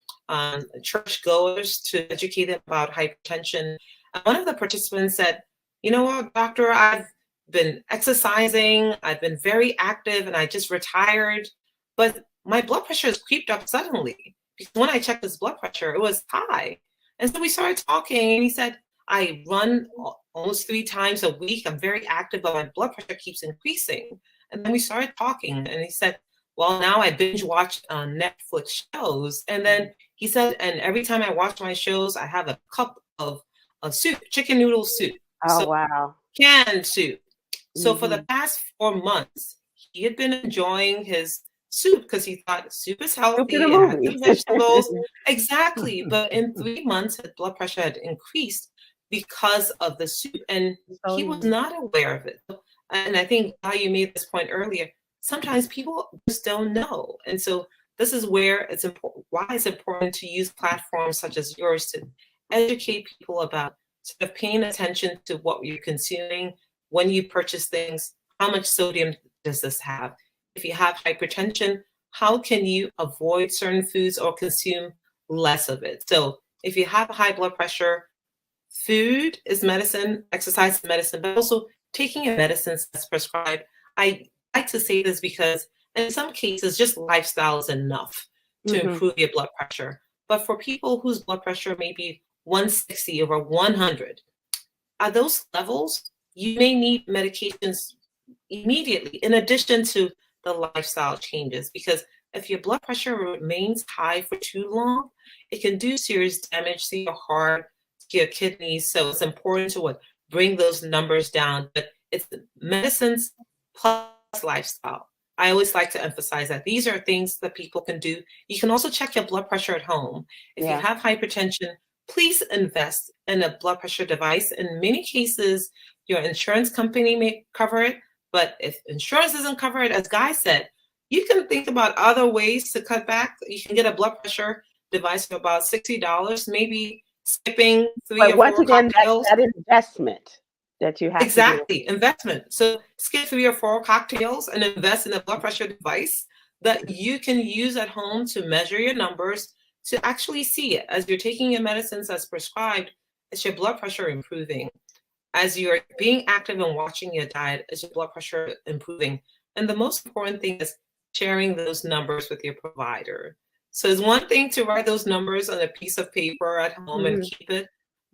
S3: churchgoers to educate them about hypertension. And one of the participants said, you know what, doctor, I've been exercising, I've been very active, and I just retired, but my blood pressure has creeped up suddenly. Because when I checked his blood pressure, it was high. And so we started talking, and he said, I run almost 3 times a week. I'm very active, but my blood pressure keeps increasing. And then we started talking, and he said, well, now I binge watch Netflix shows. And then he said, and every time I watch my shows, I have a cup of soup, chicken noodle soup.
S2: Oh, wow.
S3: Canned soup. So for the past 4 months, he had been enjoying his soup because he thought soup is healthy, it had good vegetables. Exactly. But in 3 months, his blood pressure had increased because of the soup. And he was not aware of it. And I think how you made this point earlier, sometimes people just don't know. And so this is where it's important, why it's important to use platforms such as yours to educate people about sort of paying attention to what you're consuming when you purchase things. How much sodium does this have? If you have hypertension, how can you avoid certain foods or consume less of it? So if you have high blood pressure, food is medicine, exercise is medicine, but also taking your medicines as prescribed. I like to say this because in some cases, just lifestyle is enough to improve your blood pressure. But for people whose blood pressure may be 160 over 100, at those levels, you may need medications immediately, in addition to the lifestyle changes, because if your blood pressure remains high for too long, it can do serious damage to your heart, to your kidneys. So it's important to bring those numbers down. But it's medicines plus lifestyle. I always like to emphasize that these are things that people can do. You can also check your blood pressure at home. If you have hypertension, please invest in a blood pressure device. In many cases, your insurance company may cover it, but if insurance doesn't cover it, as Guy said, you can think about other ways to cut back. You can get a blood pressure device for about $60, maybe skipping 3 or 4 cocktails.
S2: That investment that you have
S3: to do.
S2: Investment.
S3: So skip 3 or 4 cocktails and invest in a blood pressure device that you can use at home to measure your numbers, to actually see it. As you're taking your medicines as prescribed, is your blood pressure improving? As you're being active and watching your diet, is your blood pressure improving? And the most important thing is sharing those numbers with your provider. So it's one thing to write those numbers on a piece of paper at home and keep it,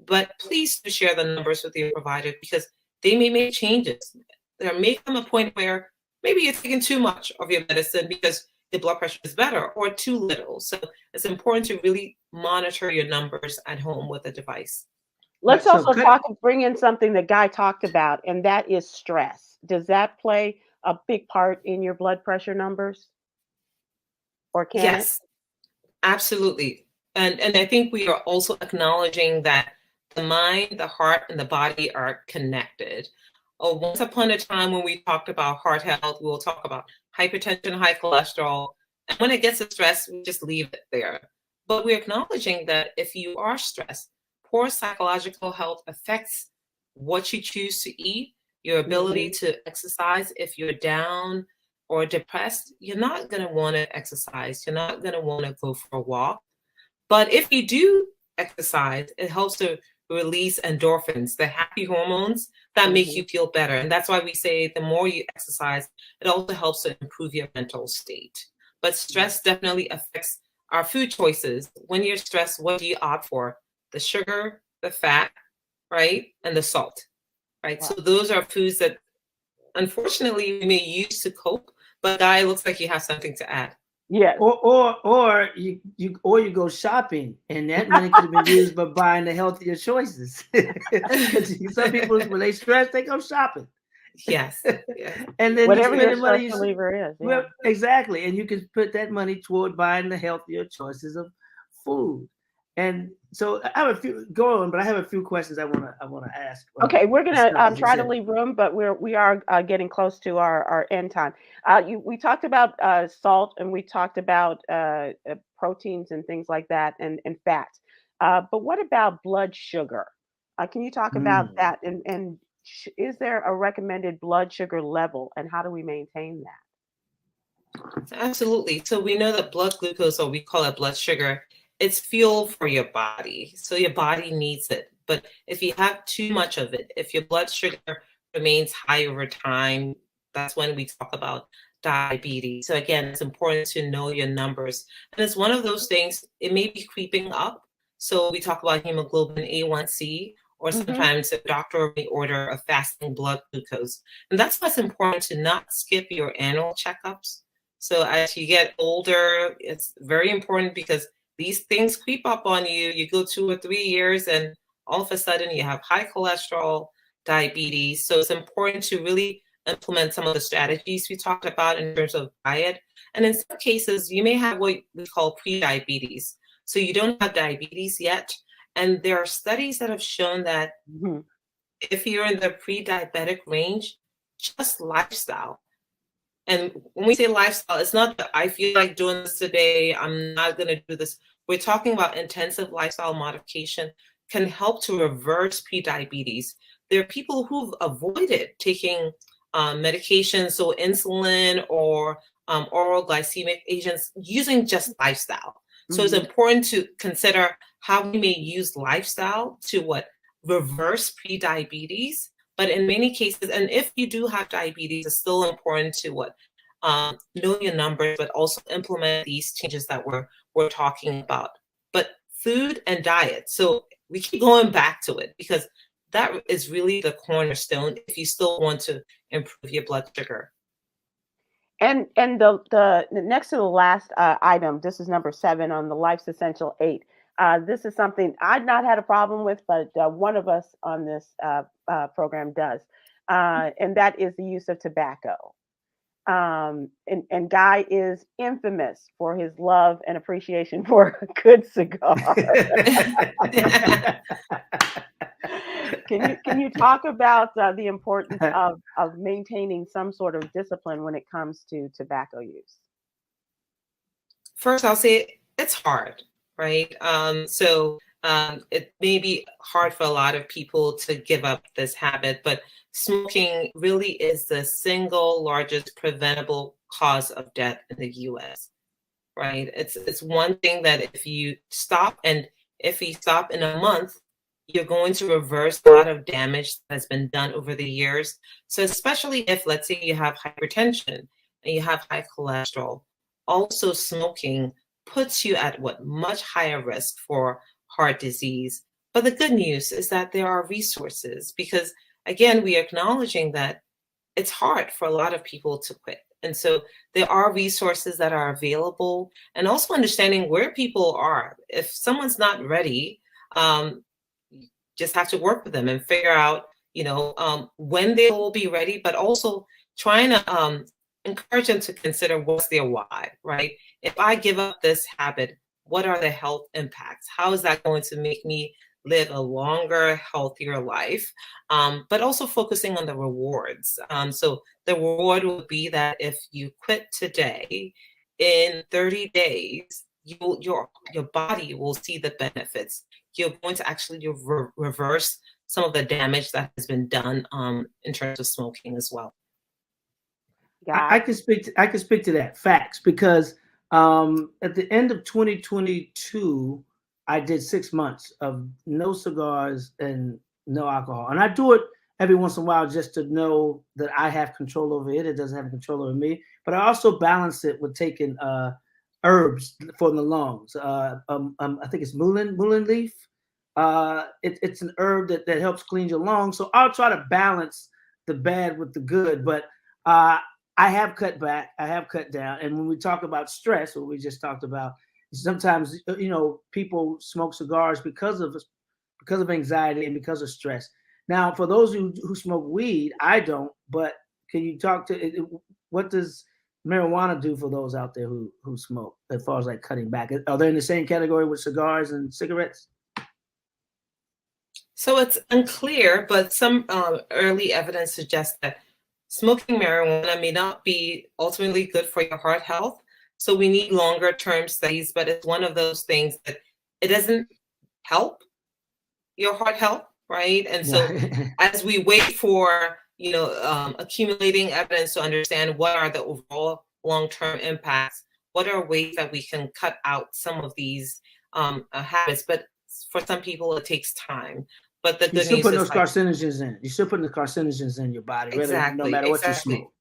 S3: but please do share the numbers with your provider, because they may make changes. There may come a point where maybe you're taking too much of your medicine because your blood pressure is better, or too little. So it's important to really monitor your numbers at home with a device.
S2: Let's also bring in something that Guy talked about, and that is stress. Does that play a big part in your blood pressure numbers? Or can
S3: Yes, absolutely. And I think we are also acknowledging that the mind, the heart, and the body are connected. Once upon a time when we talked about heart health, we'll talk about hypertension, high cholesterol. And when it gets to stress, we just leave it there. But we're acknowledging that if you are stressed, poor psychological health affects what you choose to eat, your ability to exercise. If you're down or depressed, you're not going to want to exercise. You're not going to want to go for a walk. But if you do exercise, it helps to release endorphins, the happy hormones that make you feel better. And that's why we say the more you exercise, it also helps to improve your mental state. But stress definitely affects our food choices. When you're stressed, what do you opt for? The sugar, the fat, right? And the salt, right? Wow. So those are foods that unfortunately we may use to cope. But Guy, looks like you have something to add.
S2: Yeah.
S4: Or you go shopping, and that money could have been used by buying the healthier choices. Some people, when they stress, they go shopping.
S3: Yes.
S2: And then whatever your stress reliever is.
S4: Well, exactly. And you can put that money toward buying the healthier choices of food. And so I have a few but I have a few questions I wanna ask.
S2: Okay, we're gonna try to leave room, but we are getting close to our end time. We talked about salt, and we talked about proteins and things like that, and fats. But what about blood sugar? Can you talk about that? And is there a recommended blood sugar level, and how do we maintain that?
S3: Absolutely. So we know that blood glucose, or we call it blood sugar, it's fuel for your body. So your body needs it. But if you have too much of it, if your blood sugar remains high over time, that's when we talk about diabetes. So again, it's important to know your numbers. And it's one of those things, it may be creeping up. So we talk about hemoglobin A1C, or sometimes a doctor may order a fasting blood glucose. And that's why it's important to not skip your annual checkups. So as you get older, it's very important, because these things creep up on you. You go 2 or 3 years, and all of a sudden you have high cholesterol, diabetes. So it's important to really implement some of the strategies we talked about in terms of diet. And in some cases, you may have what we call pre-diabetes. So you don't have diabetes yet. And there are studies that have shown that if you're in the pre-diabetic range, just lifestyle. And when we say lifestyle, it's not that I feel like doing this today, I'm not going to do this. We're talking about intensive lifestyle modification can help to reverse prediabetes. There are people who've avoided taking medications, so insulin or oral glycemic agents, using just lifestyle. So it's important to consider how we may use lifestyle to reverse pre-diabetes, but in many cases, and if you do have diabetes, it's still important to know your numbers, but also implement these changes that we're talking about. But food and diet. So we keep going back to it because that is really the cornerstone if you still want to improve your blood sugar.
S2: And the next to the last item, this is number 7 on the Life's Essential 8. This is something I've not had a problem with, but one of us on this program does, and that is the use of tobacco. And Guy is infamous for his love and appreciation for a good cigar. Can you talk about the importance of maintaining some sort of discipline when it comes to tobacco use?
S3: First, I'll say it's hard, right? It may be hard for a lot of people to give up this habit, but smoking really is the single largest preventable cause of death in the U.S., right? It's one thing that if you stop, and if you stop in a month, you're going to reverse a lot of damage that has been done over the years. So especially if, let's say, you have hypertension and you have high cholesterol, also smoking puts you at much higher risk for heart disease. But the good news is that there are resources because, again, we are acknowledging that it's hard for a lot of people to quit. And so there are resources that are available, and also understanding where people are. If someone's not ready, you just have to work with them and figure out, when they will be ready, but also trying to encourage them to consider what's their why, right? If I give up this habit, what are the health impacts? How is that going to make me live a longer, healthier life? But also focusing on the rewards. So the reward would be that if you quit today, in 30 days, your body will see the benefits. You're going to actually reverse some of the damage that has been done in terms of smoking as well.
S4: I can speak to that, facts, because at the end of 2022, I did 6 months of no cigars and no alcohol. And I do it every once in a while just to know that I have control over it. It doesn't have control over me. But I also balance it with taking herbs for the lungs. I think it's mullein leaf. It's an herb that helps clean your lungs. So I'll try to balance the bad with the good. But I have cut back. I have cut down. And when we talk about stress, what we just talked about, sometimes people smoke cigars because of anxiety and because of stress. Now, for those who smoke weed, I don't. But can you talk to what does marijuana do for those out there who smoke as far as like cutting back? Are they in the same category with cigars and cigarettes?
S3: So it's unclear, but some early evidence suggests that smoking marijuana may not be ultimately good for your heart health. So we need longer term studies, but it's one of those things that it doesn't help your heart health, right? And so as we wait for, accumulating evidence to understand what are the overall long-term impacts, what are ways that we can cut out some of these habits. But for some people, it takes time. But the good news is
S4: those carcinogens in. You still putting the carcinogens in your body,
S3: exactly,
S4: no matter what you smoke.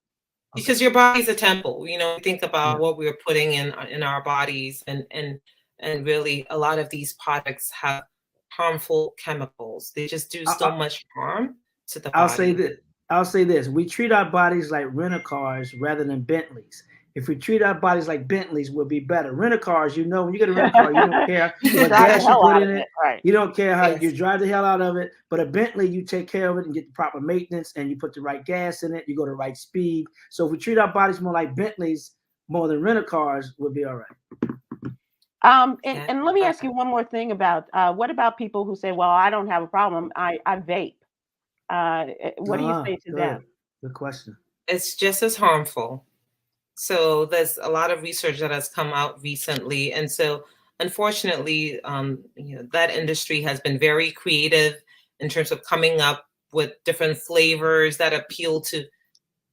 S3: Because your body's a temple. Think about what we're putting in our bodies, and really a lot of these products have harmful chemicals. They just do so much harm to the body.
S4: I'll say this. We treat our bodies like rental cars rather than Bentleys. If we treat our bodies like Bentleys, we'll be better. Rental cars, when you get a rental car, you don't care what gas you put in it. Right. You don't care how you drive the hell out of it. But a Bentley, you take care of it and get the proper maintenance, and you put the right gas in it. You go the right speed. So if we treat our bodies more like Bentleys, more than rental cars, we'll be all right.
S2: And let me ask you one more thing about what about people who say, well, I don't have a problem. I vape. What do you say to them?
S4: Good question.
S3: It's just as harmful. So there's a lot of research that has come out recently. And so unfortunately, that industry has been very creative in terms of coming up with different flavors that appeal to,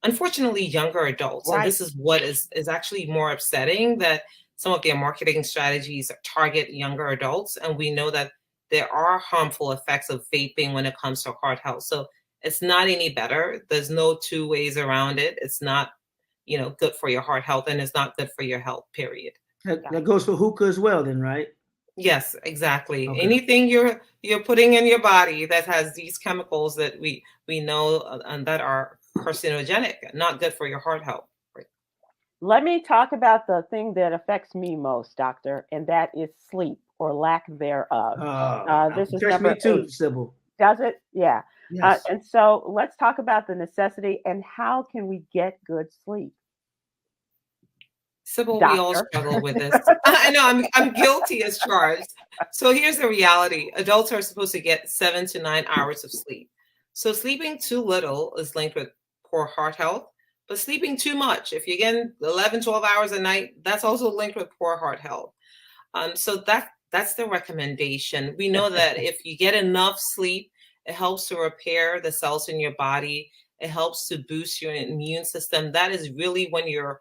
S3: unfortunately, younger adults. Right. And this is what is actually more upsetting, that some of their marketing strategies target younger adults. And we know that there are harmful effects of vaping when it comes to heart health. So it's not any better. There's no two ways around it. It's not, good for your heart health, and it's not good for your health, period.
S4: That goes for hookah as well, then, right?
S3: Yes, exactly.
S4: Okay.
S3: Anything you're putting in your body that has these chemicals that we know and that are carcinogenic, not good for your heart health. Right?
S2: Let me talk about the thing that affects me most, doctor, and that is sleep or lack thereof. This is number
S4: me too,
S2: 8.
S4: Sybil.
S2: Does it? Yeah.
S4: Yes.
S2: And so let's talk about the necessity and how can we get good sleep.
S3: Sybil,
S2: Doctor.
S3: we all struggle with this. I know I'm guilty as charged. So here's the reality. Adults are supposed to get 7 to 9 hours of sleep. So sleeping too little is linked with poor heart health, but sleeping too much, if you're getting 11, 12 hours a night, that's also linked with poor heart health. So that's the recommendation. We know that if you get enough sleep, it helps to repair the cells in your body. It helps to boost your immune system. That is really when your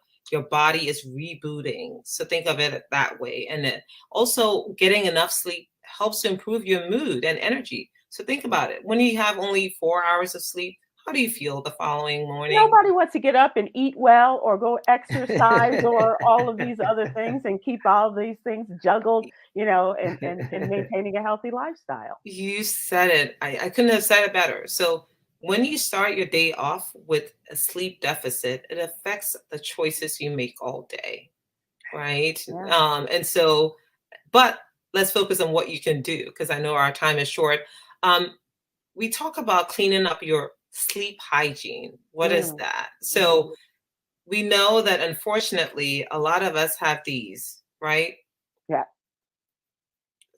S3: body is rebooting. So think of it that way. And it also getting enough sleep helps to improve your mood and energy. So think about it. When you have only 4 hours of sleep, how do you feel the following morning?
S2: Nobody wants to get up and eat well or go exercise or all of these other things and keep all these things juggled, and maintaining a healthy lifestyle.
S3: You said it. I couldn't have said it better. So when you start your day off with a sleep deficit, it affects the choices you make all day, right?
S2: Yeah.
S3: And so, but let's focus on what you can do, because I know our time is short. We talk about cleaning up your sleep hygiene. What is that? So we know that unfortunately, a lot of us have these, right?
S2: Yeah.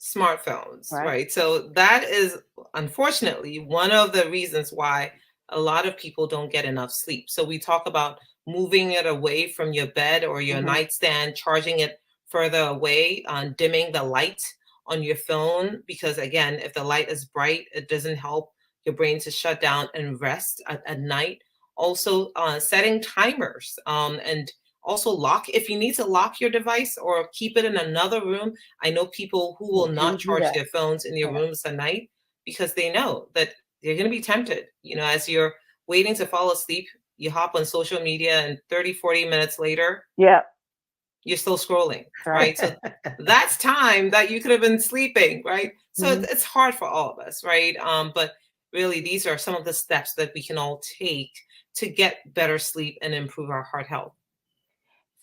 S3: Smartphones, right? So that is unfortunately one of the reasons why a lot of people don't get enough sleep. So we talk about moving it away from your bed or your nightstand, charging it further away, dimming the light on your phone, because again, if the light is bright, it doesn't help your brain to shut down and rest at night. Also, setting timers, and also lock, if you need to lock your device or keep it in another room. I know people who will not charge their phones in their rooms at night because they know that they're going to be tempted. As you're waiting to fall asleep, you hop on social media and 30, 40 minutes later, you're still scrolling, right? So that's time that you could have been sleeping, right? So it's hard for all of us, right? But really, these are some of the steps that we can all take to get better sleep and improve our heart health.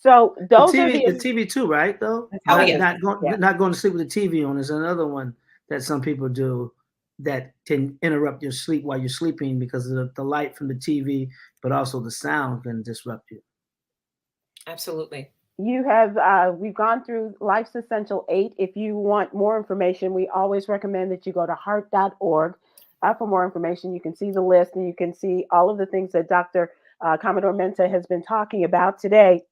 S2: So those are
S4: the TV too, right? Though not going to sleep with the TV on is another one that some people do that can interrupt your sleep while you're sleeping because of the light from the TV, but also the sound can disrupt you.
S3: Absolutely.
S2: You have we've gone through Life's Essential 8. If you want more information, we always recommend that you go to heart.org for more information. You can see the list and you can see all of the things that Dr. Commodore Mensah has been talking about today.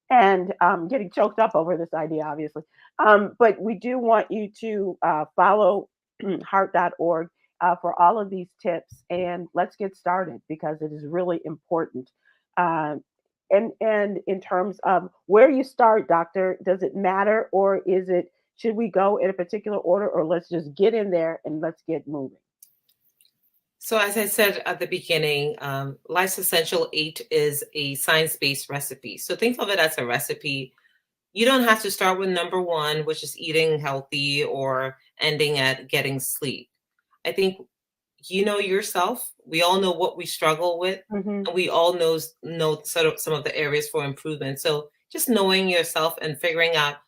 S2: And getting choked up over this idea, obviously. But we do want you to follow heart.org for all of these tips. And let's get started because it is really important. And in terms of where you start, doctor, does it matter, or should we go in a particular order, or let's just get in there and let's get moving?
S3: So as I said at the beginning, Life's Essential 8 is a science-based recipe. So think of it as a recipe. You don't have to start with number 1, which is eating healthy, or ending at getting sleep. I think you know yourself. We all know what we struggle with, and we all know sort of some of the areas for improvement. So just knowing yourself and figuring out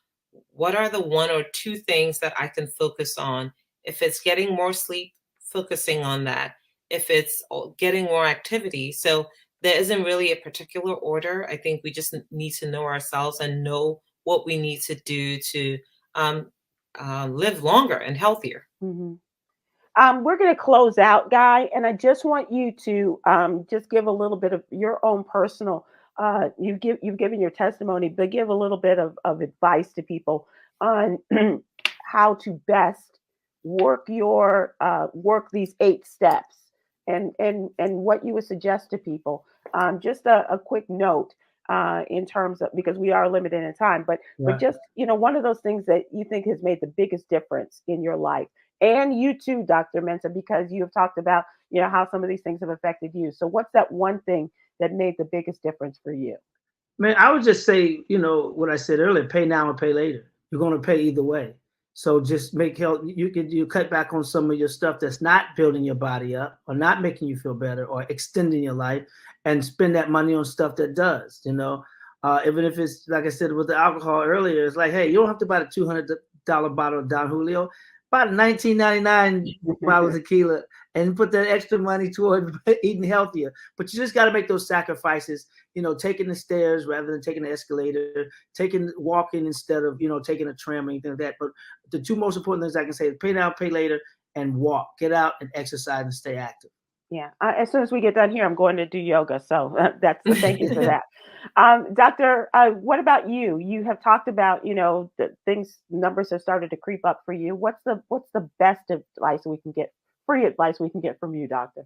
S3: what are the 1 or 2 things that I can focus on. If it's getting more sleep, focusing on that. If it's getting more activity. So there isn't really a particular order. I think we just need to know ourselves and know what we need to do to live longer and healthier.
S2: We're going to close out, Guy, and I just want you to just give a little bit of your own personal, you've given your testimony, but give a little bit of advice to people on how to best work these 8 steps and what you would suggest to people. Just a quick note in terms of, because we are limited in time, but just, one of those things that you think has made the biggest difference in your life and you too, Dr. Mensah, because you have talked about, how some of these things have affected you. So what's that one thing that made the biggest difference for you?
S4: Man, I would just say, what I said earlier, pay now or pay later. You're going to pay either way. So just make health. You cut back on some of your stuff that's not building your body up or not making you feel better or extending your life, and spend that money on stuff that does, even if it's, like I said with the alcohol earlier, it's like, hey, you don't have to buy the $200 bottle of Don Julio, buy the $19.99 bottle of tequila and put that extra money toward eating healthier. But you just got to make those sacrifices, taking the stairs rather than taking the escalator, walking instead of, taking a tram or anything like that. But the two most important things I can say is pay now, pay later, and walk. Get out and exercise and stay active.
S2: Yeah. As soon as we get done here, I'm going to do yoga. So thank you for that. Doctor, what about you? You have talked about, the numbers have started to creep up for you. What's the best advice we can get, free advice we can get from you, doctor?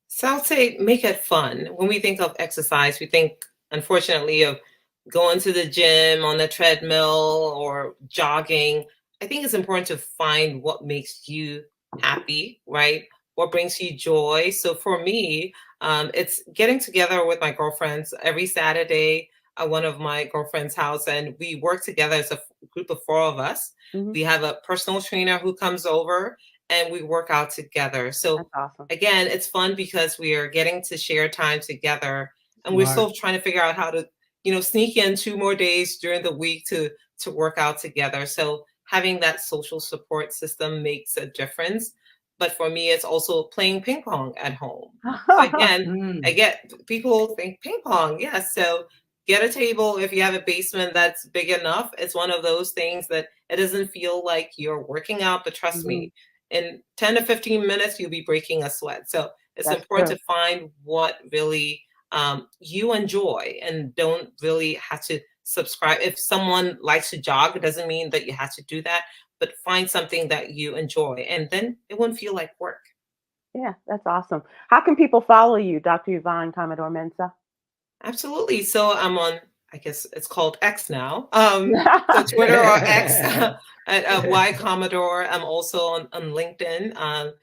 S3: So I'll say make it fun. When we think of exercise, we think, unfortunately, of going to the gym on the treadmill or jogging. I think it's important to find what makes you happy, right? What brings you joy. So for me, it's getting together with my girlfriends every Saturday at one of my girlfriends' house, and we work together as a group of 4 of us.
S2: Mm-hmm.
S3: We have a personal trainer who comes over, and we work out together. So
S2: that's awesome.
S3: Again, it's fun because we are getting to share time together, and we're still trying to figure out how to, sneak in 2 more days during the week to work out together. So having that social support system makes a difference. But for me, it's also playing ping pong at home. So again, I get people think ping pong. Yes. So get a table. If you have a basement that's big enough, it's one of those things that it doesn't feel like you're working out, but trust me, in 10 to 15 minutes, you'll be breaking a sweat. So it's important to find what really you enjoy, and don't really have to subscribe. If someone likes to jog, it doesn't mean that you have to do that, but find something that you enjoy, and then it won't feel like work.
S2: Yeah, that's awesome. How can people follow you, Dr. Yvonne Commodore Mensah?
S3: Absolutely. So I'm on, I guess it's called X now. So Twitter or X at Y Commodore. I'm also on LinkedIn. I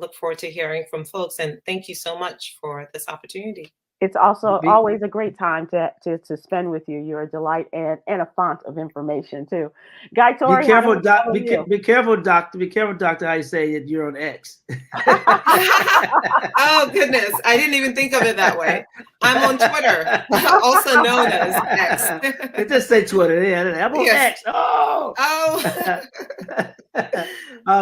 S3: look forward to hearing from folks, and thank you so much for this opportunity.
S2: It's also always a great time to spend with you. You're a delight and a font of information too. Guy Torry,
S4: be careful, be careful, doctor. Be careful, doctor, how you say that you're on X.
S3: Oh goodness, I didn't even think of it that way. I'm on Twitter, also known as X.
S4: It just say Twitter. Yeah, I'm on X. Oh.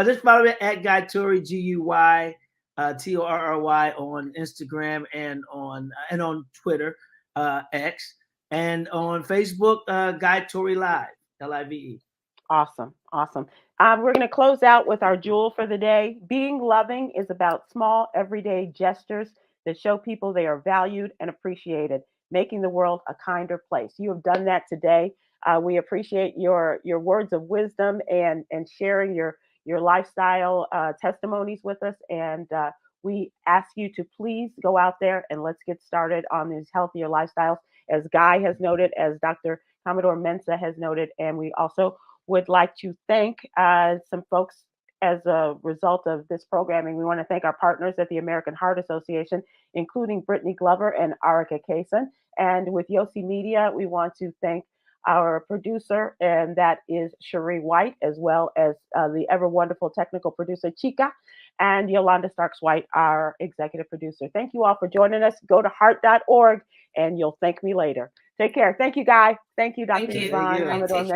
S4: Just follow me at Guy Torry, GUY. Torry on Instagram and on Twitter, X, and on Facebook, Guy Torry Live, LIVE.
S2: Awesome. We're going to close out with our jewel for the day. Being loving is about small, everyday gestures that show people they are valued and appreciated, making the world a kinder place. You have done that today. We appreciate your words of wisdom and sharing your lifestyle testimonies with us. And we ask you to please go out there and let's get started on these healthier lifestyles, as Guy has noted, as Dr. Commodore Mensah has noted. And we also would like to thank some folks as a result of this programming. We want to thank our partners at the American Heart Association, including Brittany Glover and Arika Kaysen. And with Yossi Media, we want to thank our producer, and that is Cherie White, as well as the ever wonderful technical producer, Chica, and Yolanda Starks-White, our executive producer. Thank you all for joining us. Go to heart.org and you'll thank me later. Take care. Thank you, Guy. Thank you, Dr. Yvonne Commodore Mensah.